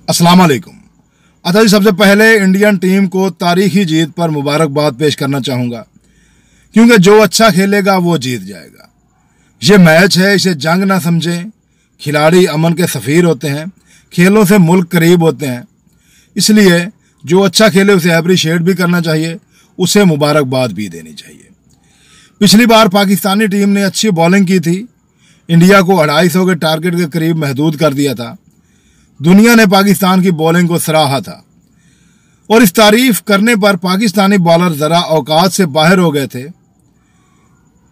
अस्सलाम वालेकुम। अच्छा जी, सबसे पहले इंडियन टीम को तारीखी जीत पर मुबारकबाद पेश करना चाहूँगा, क्योंकि जो अच्छा खेलेगा वो जीत जाएगा। ये मैच है, इसे जंग ना समझें। खिलाड़ी अमन के सफ़ीर होते हैं, खेलों से मुल्क करीब होते हैं, इसलिए जो अच्छा खेले उसे अप्रिशिएट भी करना चाहिए, उसे मुबारकबाद भी देनी चाहिए। पिछली बार पाकिस्तानी टीम ने अच्छी बॉलिंग की थी, इंडिया को 250 के टारगेट के करीब महदूद कर दिया था। दुनिया ने पाकिस्तान की बॉलिंग को सराहा था और इस तारीफ करने पर पाकिस्तानी बॉलर ज़रा औकात से बाहर हो गए थे,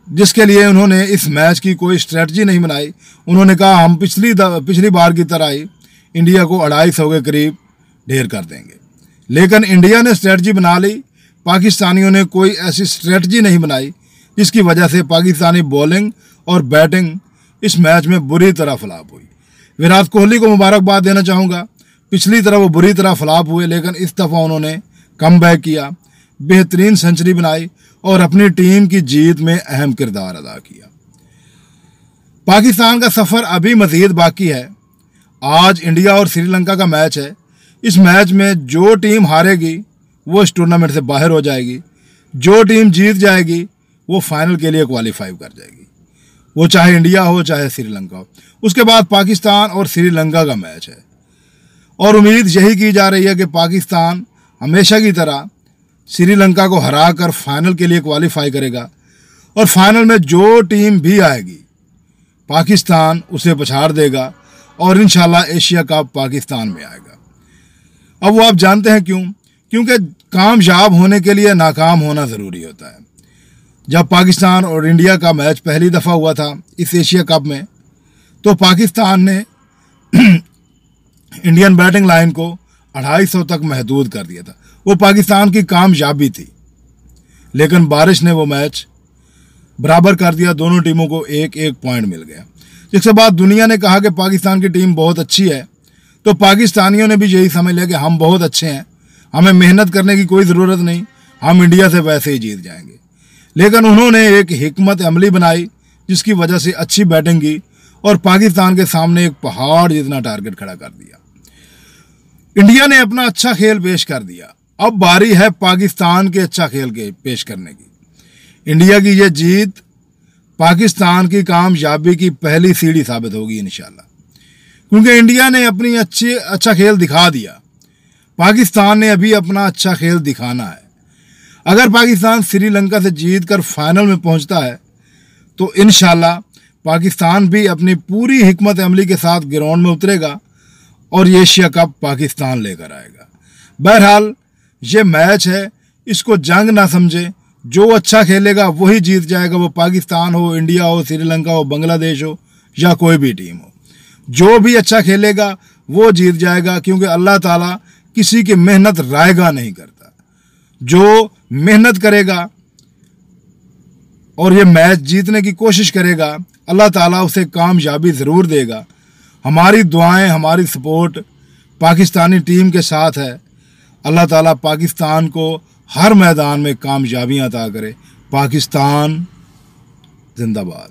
जिसके लिए उन्होंने इस मैच की कोई स्ट्रेटजी नहीं बनाई। उन्होंने कहा हम पिछली बार की तरह ही इंडिया को 250 के करीब ढेर कर देंगे, लेकिन इंडिया ने स्ट्रेटजी बना ली। पाकिस्तानियों ने कोई ऐसी स्ट्रेटजी नहीं बनाई, जिसकी वजह से पाकिस्तानी बॉलिंग और बैटिंग इस मैच में बुरी तरह फ्लॉप हुई। विराट कोहली को मुबारकबाद देना चाहूँगा। पिछली तरह वो बुरी तरह फ्लॉप हुए, लेकिन इस दफ़ा उन्होंने कम बैक किया, बेहतरीन सेंचुरी बनाई और अपनी टीम की जीत में अहम किरदार अदा किया। पाकिस्तान का सफ़र अभी मज़ीद बाकी है। आज इंडिया और श्रीलंका का मैच है। इस मैच में जो टीम हारेगी वो इस टूर्नामेंट से बाहर हो जाएगी, जो टीम जीत जाएगी वो फाइनल के लिए क्वालिफाई कर जाएगी, वो चाहे इंडिया हो चाहे श्रीलंका हो। उसके बाद पाकिस्तान और श्रीलंका का मैच है और उम्मीद यही की जा रही है कि पाकिस्तान हमेशा की तरह श्रीलंका को हराकर फाइनल के लिए क्वालिफाई करेगा और फाइनल में जो टीम भी आएगी पाकिस्तान उसे पछाड़ देगा और इंशाल्लाह एशिया कप पाकिस्तान में आएगा। अब वो आप जानते हैं क्यों? क्योंकि कामयाब होने के लिए नाकाम होना ज़रूरी होता है। जब पाकिस्तान और इंडिया का मैच पहली दफ़ा हुआ था इस एशिया कप में, तो पाकिस्तान ने इंडियन बैटिंग लाइन को 250 तक महदूद कर दिया था। वो पाकिस्तान की कामयाबी थी, लेकिन बारिश ने वो मैच बराबर कर दिया। दोनों टीमों को एक एक पॉइंट मिल गया, जिसके बाद दुनिया ने कहा कि पाकिस्तान की टीम बहुत अच्छी है, तो पाकिस्तानियों ने भी यही समझ लिया कि हम बहुत अच्छे हैं, हमें मेहनत करने की कोई ज़रूरत नहीं, हम इंडिया से वैसे ही जीत जाएंगे। लेकिन उन्होंने एक हिकमत अमली बनाई, जिसकी वजह से अच्छी बैटिंग की और पाकिस्तान के सामने एक पहाड़ जितना टारगेट खड़ा कर दिया। इंडिया ने अपना अच्छा खेल पेश कर दिया। अब बारी है पाकिस्तान के अच्छा खेल के पेश करने की। इंडिया की ये जीत पाकिस्तान की कामयाबी की पहली सीढ़ी साबित होगी इंशाल्लाह, क्योंकि इंडिया ने अपनी अच्छा खेल दिखा दिया। पाकिस्तान ने अभी अपना अच्छा खेल दिखाना है। अगर पाकिस्तान श्रीलंका से जीतकर फाइनल में पहुंचता है तो इंशाल्लाह पाकिस्तान भी अपनी पूरी हिकमत अमली के साथ ग्राउंड में उतरेगा और ये एशिया कप पाकिस्तान लेकर आएगा। बहरहाल ये मैच है, इसको जंग ना समझे। जो अच्छा खेलेगा वही जीत जाएगा, वो पाकिस्तान हो, इंडिया हो, श्रीलंका हो, बांग्लादेश हो या कोई भी टीम हो। जो भी अच्छा खेलेगा वो जीत जाएगा, क्योंकि अल्लाह ताला किसी की मेहनत रायगा नहीं करता। जो मेहनत करेगा और ये मैच जीतने की कोशिश करेगा, अल्लाह ताला उसे कामयाबी ज़रूर देगा। हमारी दुआएं, हमारी सपोर्ट पाकिस्तानी टीम के साथ है। अल्लाह ताला पाकिस्तान को हर मैदान में कामयाबियां अता करे। पाकिस्तान जिंदाबाद।